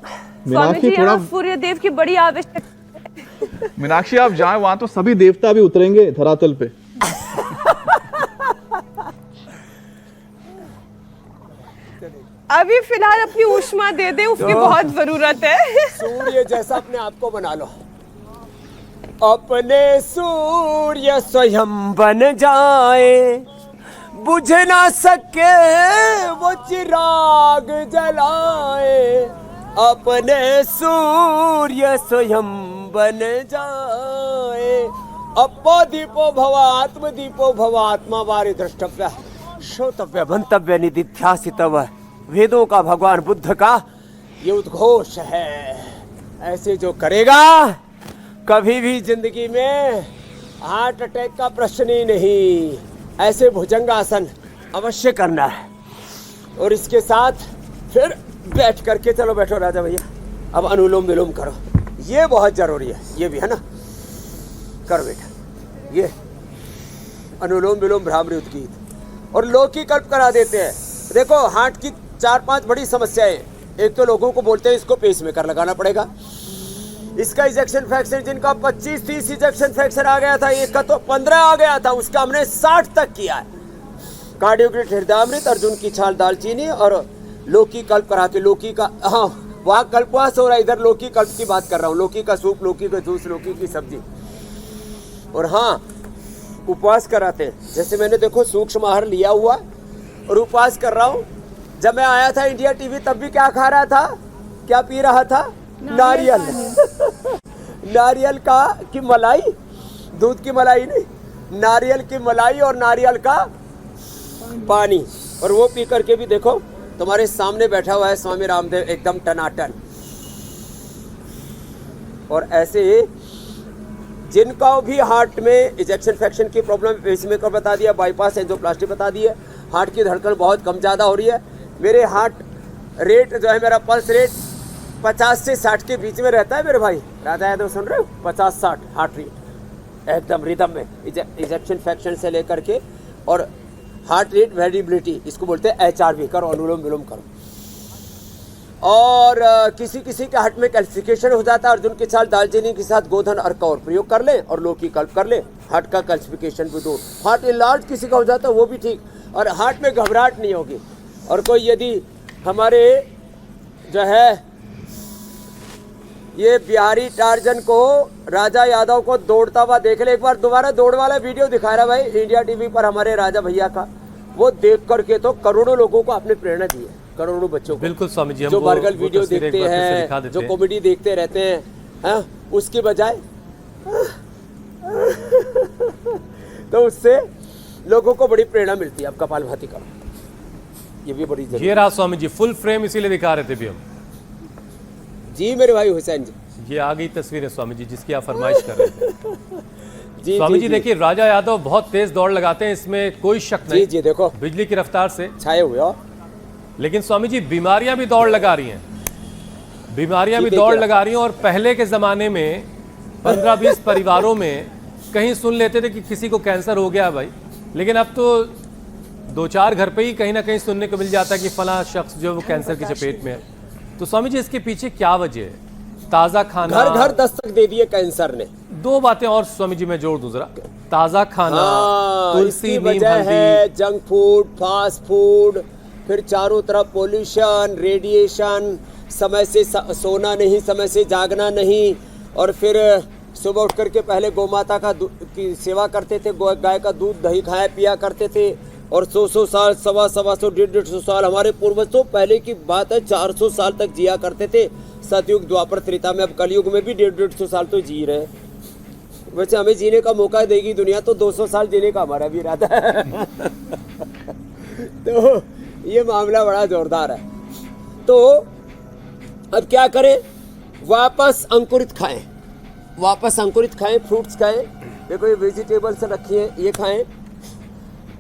स्वामी जी, यहाँ सूर्य देव की बड़ी आवश्यकता। मीनाक्षी आप जाएं वहां तो सभी देवता भी उतरेंगे धरातल पे। अभी फिलहाल अपनी ऊष्मा दे दे, उसकी बहुत जरूरत है। सूर्य जैसा अपने आप को बना लो। अपने सूर्य स्वयं बन जाए, बुझ ना सके वो चिराग जलाए। अपने सूर्य स्वयं बन जाए। अपो दीपो भव आत्म दीपो भव आत्मा वारि द्रष्टव्य श्रोतव्य मंतव्य निदिध्यासितव्य। वेदों का भगवान बुद्ध का ये उद्घोष है। ऐसे जो करेगा कभी भी जिंदगी में हार्ट अटैक का प्रश्न ही नहीं। ऐसे भुजंगासन अवश्य करना है। और इसके साथ फिर बैठ करके, चलो बैठो राजा भैया, अब अनुलोम विलोम करो, ये बहुत जरूरी है। ये भी है ना, करो बेटा, ये अनुलोम विलोम भ्रामरी उद्गीत और लोकी कल्प करा देते हैं। देखो हार्ट की 4-5 बड़ी समस्याएं। एक तो लोगों को बोलते हैं इसको पेसमेकर लगाना पड़ेगा, इसका इजेक्शन फ्रैक्शन, जिनका 25-30 इजेक्शन फ्रैक्शन आ गया था, एक का तो 15 आ गया था, उसका हमने 60 तक किया है। कार्डियोग्रिड हृदयामृत, अर्जुन की छाल दालचीनी और लोकी कल्प कराते। लोकी का, हाँ वहाँ कल्पवास हो रहा है, इधर लोकी कल्प की बात कर रहा हूँ। लोकी का सूप, लोकी का जूस, लोकी की सब्जी। और हाँ, उपवास कराते हैं। जैसे मैंने देखो सूक्ष्म आहार लिया हुआ और उपवास कर रहा हूँ। जब मैं आया था इंडिया टीवी तब भी क्या खा रहा था, क्या पी रहा था? नारियल। नारियल का की मलाई, दूध की मलाई नहीं, नारियल की मलाई और नारियल का पानी। और वो पी करके भी देखो तुम्हारे सामने बैठा हुआ है स्वामी रामदेव, एकदम टनाटन। और ऐसे जिनका भी हार्ट में इजेक्शन फ्रैक्शन की प्रॉब्लम, पेसमेकर बता दिया, बाईपास एंजियोप्लास्टी बता दी है, हार्ट की धड़कन बहुत कम ज़्यादा हो रही है। मेरे हार्ट रेट जो है, मेरा पल्स रेट 50 से 60 के बीच में रहता है मेरे भाई। राजा यादव सुन रहे हो? 50-60 हार्ट रेट एकदम रिदम में, इजेक्शन फ्रैक्शन से लेकर के। और हार्ट रेट वेरिएबिलिटी, इसको बोलते हैं HRV। करो अनुलोम विलोम करो। और किसी किसी के हार्ट में कैल्सिफिकेशन हो जाता है, अर्जुन की छाल दालचीनी के साथ गोधन अर्क और प्रयोग कर ले और लोकी कल्प कर ले, हार्ट का कैल्सिफिकेशन भी दूर। हार्ट इनलार्ज किसी का हो जाता है वो भी ठीक, और हार्ट में घबराहट नहीं होगी। और कोई यदि हमारे जो है ये बिहारी टार्जन को, राजा यादव को दौड़ता हुआ देख ले, एक बार दोबारा दौड़ वाला वीडियो दिखा रहा भाई इंडिया टीवी पर हमारे राजा भैया का, वो देख करके तो करोड़ों लोगों को आपने प्रेरणा दी है, करोड़ों बच्चों को। बिल्कुल स्वामी जी, जो बर्गल वीडियो देखते हैं, जो कॉमेडी देखते रहते हैं, हाँ, उसके बजाय तो उससे लोगों को बड़ी प्रेरणा मिलती है। अब कपालभाति करो, ये भी बड़ी जरूरी। ये रहा स्वामी जी, फुल फ्रेम इसीलिए दिखा रहे थे भी हम। जी मेरे भाई हुसैन जी, ये आ गई तस्वीरें स्वामी जी जिसकी आप फरमाइश कर रहे थे। जी स्वामी जी देखिए, राजा यादव बहुत तेज दौड़ लगाते हैं, इसमें कोई शक नहीं। जी जी देखो बिजली की रफ्तार से छाए हुए हो। लेकिन स्वामी जी बीमारियां भी दौड़ लगा रही हैं, बीमारियां भी दौड़ लगा रही हैं। और पहले के ज़माने में 15-20 परिवारों में कहीं सुन लेते थे कि किसी को कैंसर हो गया भाई, लेकिन अब तो 2-4 घर पे ही कहीं ना कहीं सुनने को मिल जाता है कि फला शख्स जो वो कैंसर की चपेट में है। तो स्वामी जी इसके पीछे क्या वजह है? ताज़ा खाना, घर घर दस्तक दे दिए कैंसर ने। 2 बातें और स्वामी जी मैं जोड़ दूं जरा, ताज़ा खाना, तुलसी, नीम, वजह हल्दी, है जंक फूड, फास्ट फूड, फिर चारों तरफ पोल्यूशन, रेडिएशन, समय से सोना नहीं, समय से जागना नहीं, और फिर सुबह उठ करके पहले गौ माता का की सेवा करते थे, गाय का दूध दही खाया पिया करते थे। और 100 साल, 100 150 साल हमारे पूर्वज तो पहले की बात है 400 साल तक जिया करते थे। सतयुग, द्वापर, त्रेता में, अब कलयुग में भी 150 साल तो जी रहे। वैसे हमें जीने का मौका देगी दुनिया तो 200 साल जीने का हमारा भी इरादा है। तो ये मामला बड़ा जोरदार है। तो अब क्या करें? वापस अंकुरित खाएं, वापस अंकुरित खाएं, फ्रूट्स खाएं। देखो ये वेजिटेबल्स रखी हैं, ये खाएं।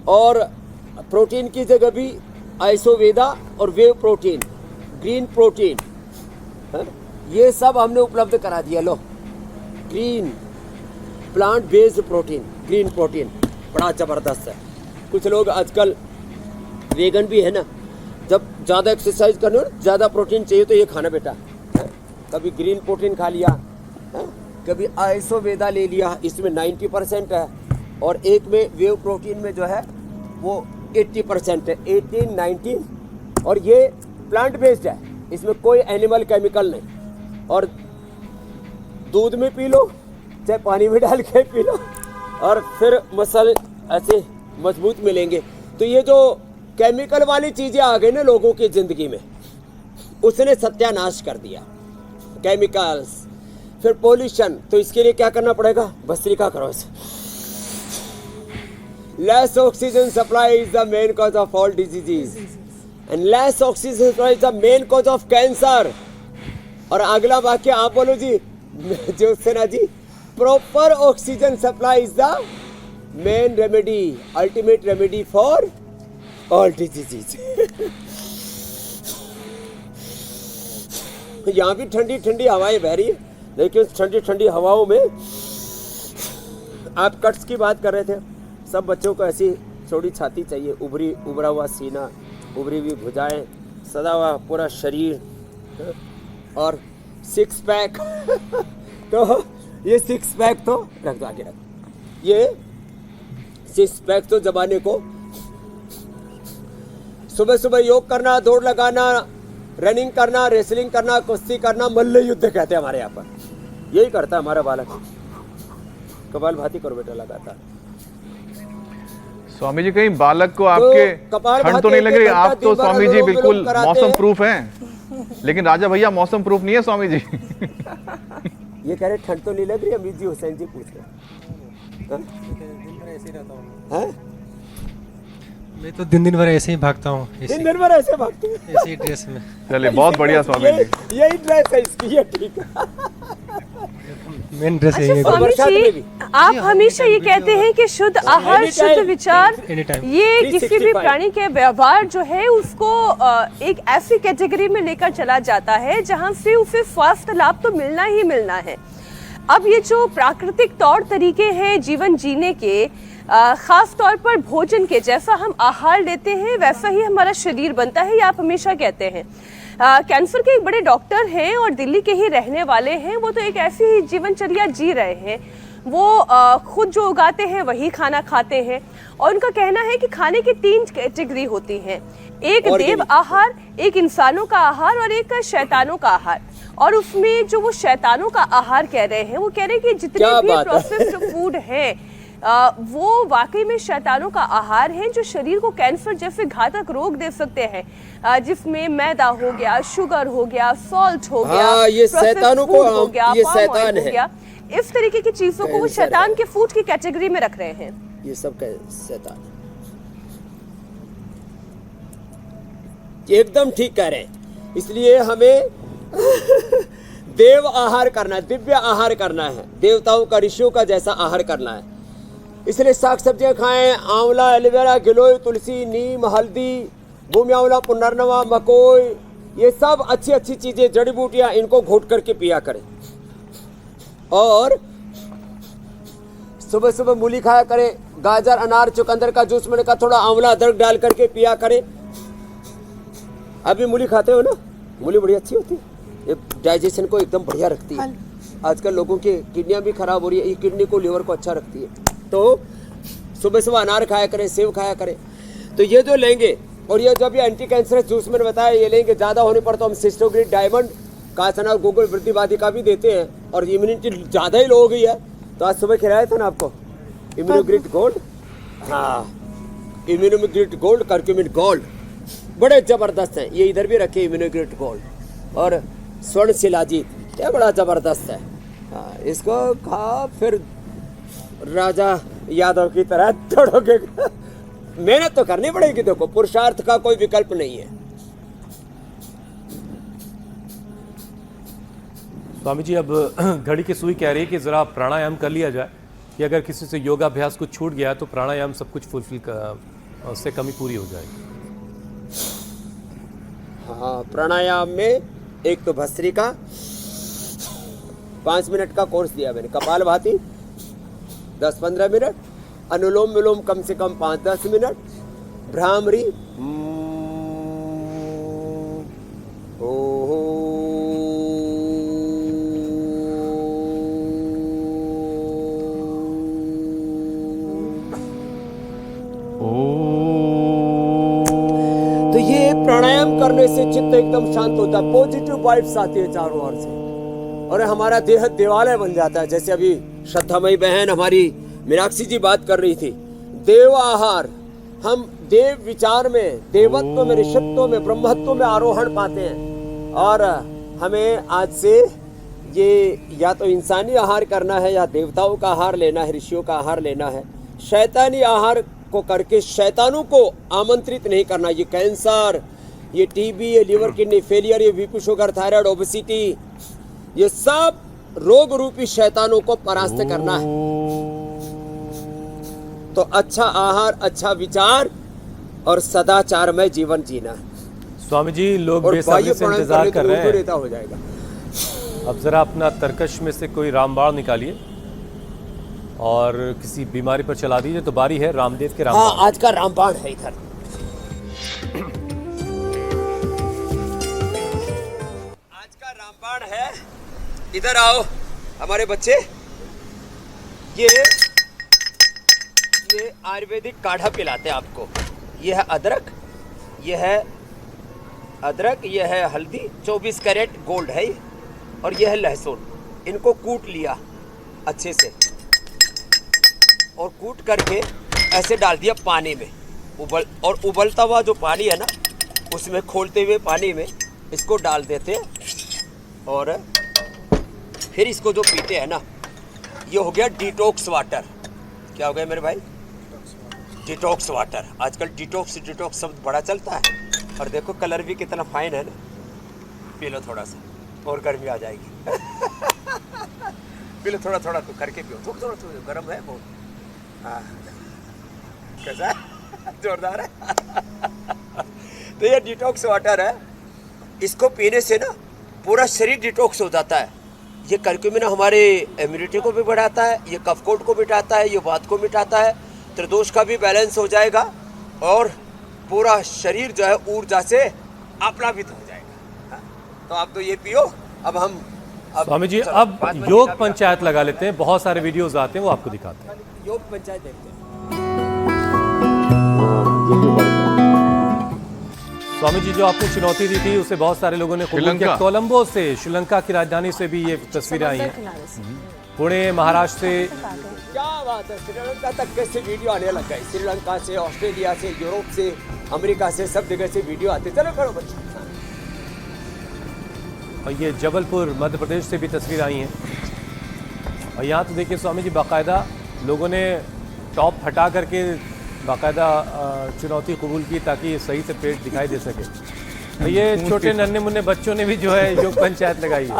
और प्रोटीन की जगह भी आइसोवेदा और वेव प्रोटीन, ग्रीन प्रोटीन, ये सब हमने उपलब्ध करा दिया। लो, green plant based protein, green protein बड़ा ज़बरदस्त है। कुछ लोग आजकल वेगन भी है ना, जब ज़्यादा एक्सरसाइज करने हो ज़्यादा प्रोटीन चाहिए तो ये खाना बेटा है? कभी ग्रीन प्रोटीन खा लिया है? कभी आइसोवेदा ले लिया, इसमें 90% है, और एक में वेव प्रोटीन में जो है वो 80% है, 18, 19, और ये प्लांट बेस्ड है, इसमें कोई एनिमल केमिकल नहीं। और दूध में पी लो चाहे पानी में डाल के पी लो, और फिर मसल ऐसे मजबूत मिलेंगे। तो ये जो केमिकल वाली चीज़ें आ गई ना लोगों की ज़िंदगी में, उसने सत्यानाश कर दिया। केमिकल्स, फिर पोल्यूशन, तो इसके लिए क्या करना पड़ेगा? भस्त्रिका करो इसे। Less oxygen supply is the main cause of all diseases, and less oxygen supply is the main cause of cancer. और अगला वाक्य आप बोलो जी, ज्योत्सना जी, proper oxygen supply is the main remedy, ultimate remedy for all diseases. यहाँ भी ठंडी ठंडी हवाएं बह रही है, लेकिन ठंडी ठंडी हवाओं में आप कट्स की बात कर रहे थे। सब बच्चों को ऐसी चौड़ी छाती चाहिए, उभरा हुआ सीना, उभरी हुई भुजाएं, सदा हुआ पूरा शरीर और सिक्स पैक। तो ये सिक्स पैक तो रख दो, आगे रख। ये सिक्स पैक तो जमाने को सुबह सुबह योग करना, दौड़ लगाना, रनिंग करना, रेसलिंग करना, कुश्ती करना, मल्ल युद्ध कहते हैं हमारे यहाँ पर। यही करता है हमारा बालक। कपालभाति करो बेटा लगातार। स्वामी जी, कहीं बालक को आपके ठंड तो नहीं लग रही? आप तो स्वामी जी बिल्कुल मौसम प्रूफ हैं, लेकिन राजा भैया मौसम प्रूफ नहीं है स्वामी जी। ये कह रहे ठंड तो नहीं लग रही? अमित जी, हुसैन जी पूछ रहे हैं। मैं तो दिन भर ऐसे ही भागता हूँ, दिन भर ऐसे भागते हैं, ऐसे ही ड्रेस में। चलिए, बहुत बढ़िया स्वामी जी। यही ड्रेस है इसकी, ये ठीक है। मेन ड्रेस है। स्वामी जी, आप हमेशा ये कहते हैं कि शुद्ध आहार, शुद्ध विचार, ये किसी भी प्राणी के व्यवहार जो है उसको एक ऐसी कैटेगरी में लेकर चला जाता है जहां से उसे स्वास्थ्य लाभ तो मिलना ही मिलना है। अब ये जो प्राकृतिक तौर तरीके हैं जीवन जीने के, खास तौर पर भोजन के, जैसा हम आहार लेते हैं वैसा ही हमारा शरीर बनता है, ये आप हमेशा कहते हैं। कैंसर के एक बड़े डॉक्टर हैं और दिल्ली के ही रहने वाले हैं। वो तो एक ऐसी ही जीवनचर्या जी रहे हैं। वो खुद जो उगाते हैं वही खाना खाते हैं, और उनका कहना है कि खाने की 3 कैटेगरी होती हैं, एक देव आहार, एक इंसानों का आहार और एक शैतानों का आहार। और उसमें जो वो शैतानों का आहार कह रहे हैं, वो कह रहे हैं कि जितने भी प्रोसेस्ड फूड हैं वो वाकई में शैतानों का आहार है, जो शरीर को कैंसर जैसे घातक रोग दे सकते हैं, जिसमें मैदा हो गया, शुगर हो गया, सॉल्ट हो गया, ये शैतानों को हो गया, ये शैतान है। इस तरीके की चीजों को वो शैतान के फूड की कैटेगरी में रख रहे हैं। ये सब शैतान एकदम ठीक कह रहे हैं। इसलिए हमें देव आहार करना है, दिव्य आहार करना है, देवताओं का, ऋषियों का जैसा आहार करना है। इसलिए साग सब्जियां खाएं, आंवला, एलोवेरा, गिलोय, तुलसी, नीम, हल्दी, भूमि आंवला, पुनर्नवा, मकोई, ये सब अच्छी अच्छी चीजें, जड़ी बूटियां, इनको घोट करके पिया करें। और सुबह सुबह मूली खाया करें, गाजर, अनार, चुकंदर का जूस मैंने कहा, थोड़ा आंवला, अदरक डाल करके पिया करें। अभी मूली खाते हो ना? मूली बड़ी अच्छी होती है, ये डाइजेशन को एकदम बढ़िया रखती है। आजकल लोगों की किडनियां भी खराब हो रही है, ये किडनी को, लिवर को अच्छा रखती है। तो सुबह सुबह अनार खाया करें, सेब खाया करें। तो ये जो लेंगे, और ये जो भी एंटी कैंसरस जूस मैंने बताया ये लेंगे, ज़्यादा होने पर तो हम सिस्टोग्रिड, डायमंड, कासना और गोकुल वृद्धिवादी का भी देते हैं। और इम्यूनिटी ज़्यादा ही लो हो गई है, तो आज सुबह खिलाया था ना आपको इम्यूनोग्रिड गोल्ड। हाँ, इम्यूनोग्रिड गोल्ड, करक्यूमिन गोल्ड बड़े ज़बरदस्त हैं। ये इधर भी रखे इम्यूनोग्रिड गोल्ड। और स्वर्ण शिलाजीत, ये बड़ा ज़बरदस्त है। हाँ, इसको खा, फिर राजा यादव की तरह दौड़ोगे। मेहनत तो करनी पड़ेगी, देखो पुरुषार्थ का कोई विकल्प नहीं है। स्वामी जी, अब घड़ी की सुई कह रही है कि जरा प्राणायाम कर लिया जाए, कि अगर किसी से योगाभ्यास कुछ छूट गया तो प्राणायाम सब कुछ फुलफिल कर, उससे कमी पूरी हो जाएगी। हाँ, प्राणायाम में एक तो भस्त्रिका, 5 मिनट का कोर्स दिया मैंने, कपालभाति 10-15 मिनट, अनुलोम विलोम कम से कम 5-10 मिनट, भ्रामरी तो ये प्राणायाम करने से चित्त एकदम शांत होता है, पॉजिटिव वाइब्स आती है चारों ओर से, और हमारा देह देवालय बन जाता है। जैसे अभी श्रद्धामयी बहन हमारी मीनाक्षी जी बात कर रही थी, देव आहार, हम देव विचार में, देवत्व में, ऋषित्व में, ब्रह्मत्व में आरोहण पाते हैं। और हमें आज से ये या तो इंसानी आहार करना है या देवताओं का आहार लेना है, ऋषियों का आहार लेना है। शैतानी आहार को करके शैतानों को आमंत्रित नहीं करना। ये कैंसर, ये टीबी, ये लिवर किडनी फेलियर, ये बीपी शुगर थायराइड ओबेसिटी, ये सब रोग रूपी शैतानों को परास्त करना है। तो अच्छा आहार, अच्छा विचार और सदाचारमय जीवन जीना है। स्वामी जी, लोग और बेसब्री से इंतजार कर रहे हैं। हो जाएगा। अब जरा अपना तरकश में से कोई रामबाण निकालिए और किसी बीमारी पर चला दीजिए। तो बारी है रामदेव के रामबाण। हाँ, आज का रामबाण है इधर। आज का रामबाण है, इधर आओ हमारे बच्चे। ये आयुर्वेदिक काढ़ा पिलाते हैं आपको। ये है अदरक, ये है अदरक, ये है हल्दी, 24 कैरेट गोल्ड है ये, और ये है लहसुन। इनको कूट लिया अच्छे से और कूट करके ऐसे डाल दिया पानी में, उबलता हुआ जो पानी है ना, उसमें खोलते हुए पानी में इसको डाल देते हैं और फिर इसको जो पीते हैं ना, ये हो गया डिटॉक्स वाटर। क्या हो गया मेरे भाई? Detox water. आजकल डिटॉक्स शब्द बड़ा चलता है। और देखो कलर भी कितना फाइन है ना। पी लो थोड़ा सा और गर्मी आ जाएगी। पी लो थोड़ा थोड़ा, तो करके पियो, थोड़ा थोड़ा, गर्म है बहुत। हाँ, कैसा है? जोरदार है। तो ये डिटॉक्स वाटर है, इसको पीने से ना पूरा शरीर डिटॉक्स हो जाता है। ये करक्यूमिन हमारे इम्यूनिटी को भी बढ़ाता है, ये कफकोट को मिटाता है, ये वात को मिटाता है, त्रिदोष का भी बैलेंस हो जाएगा और पूरा शरीर जो है ऊर्जा से आप्लावित हो जाएगा। हाँ? तो आप तो ये पियो। अब हम स्वामी जी अब योग पंचायत लगा लेते हैं। बहुत सारे वीडियोस आते हैं, वो आपको दिखाते हैं। योग पंचायत देखते हैं। स्वामी जी, जो आपने चुनौती दी थी उसे बहुत सारे लोगों ने कबूल किया। कोलंबो से, श्रीलंका की राजधानी से भी ये तस्वीरें आई हैं। पुणे, महाराष्ट्र से। क्या बात है, श्रीलंका तक कैसे वीडियो आने लग गए। श्रीलंका से, ऑस्ट्रेलिया से, यूरोप से, अमेरिका से, सब जगह से वीडियो आते। चलो करो बच्चे। और ये जबलपुर मध्य प्रदेश से भी तस्वीर आई हैं। और यहाँ तो देखिए स्वामी जी, बाकायदा लोगों ने टॉप हटा करके बाकायदा चुनौती कबूल की ताकि सही से पेट दिखाई दे सके। तो ये छोटे नन्हे मुन्ने बच्चों ने भी जो है योग पंचायत लगाई है।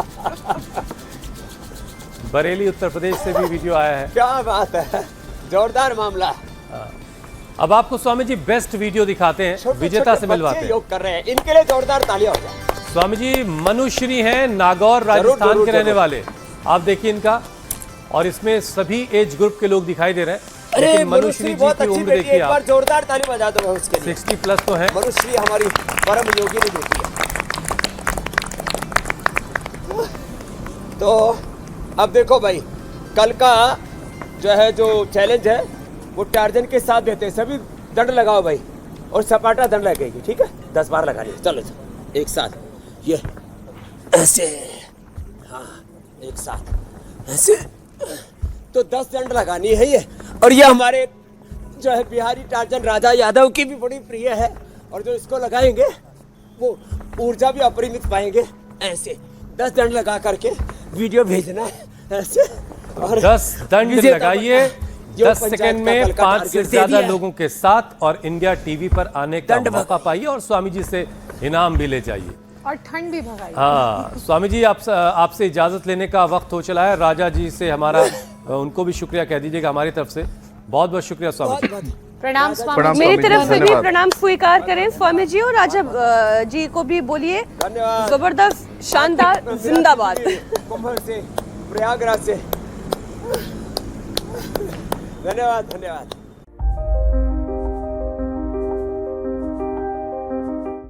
बरेली उत्तर प्रदेश से भी वीडियो आया है। क्या बात है, जोरदार मामला। अब आपको स्वामी जी बेस्ट वीडियो दिखाते हैं, विजेता से मिलवाते हैं। योग कर रहे हैं, इनके लिए जोरदार तालियां हो जाए। स्वामी जी मनुश्री हैं, नागौर राजस्थान के रहने वाले। आप देखिए इनका, और इसमें सभी एज ग्रुप के लोग दिखाई दे रहे हैं। अरे मनुश्री जी की उम्र देखिए एक बार जोरदार ताली बजा दो उसके लिए। 60 प्लस तो है। मनुश्री हमारी परम योगिनी बेटी है। तो अब देखो भाई, कल का जो है जो चैलेंज है वो टार्जन के साथ देते हैं। सभी दंड लगाओ भाई, और सपाटा दंड लगेगी, ठीक है? 10 बार लगा लिया। चलो एक साथ, ये ऐसे, हाँ एक साथ ऐसे, तो 10 दंड लगानी है ये। और ये हमारे जो है बिहारी टार्जन राजा यादव की भी बड़ी प्रिय है, और जो इसको लगाएंगे वो ऊर्जा भी अपरिमित पाएंगे। ऐसे 10 दंड लगा करके वीडियो भेजना है ऐसे, और 10 दंड लगाइए 10 सेकंड में 5 से ज्यादा लोगों के साथ, और इंडिया टीवी पर आने का मौका पाइए और स्वामी जी से इनाम भी ले जाइए और ठंड भी भगाइए। हाँ स्वामी जी, आपसे इजाजत लेने का वक्त हो चला है। राजा जी से हमारा उनको भी शुक्रिया कह दीजिएगा हमारी तरफ से। बहुत बहुत शुक्रिया स्वामी जी। प्रणाम स्वामी। मेरी तरफ से भी प्रणाम स्वीकार करें स्वामी जी, और राजा जी को भी बोलिए जबरदस्त, शानदार, जिंदाबाद। कुंभ से, प्रयागराज से धन्यवाद धन्यवाद।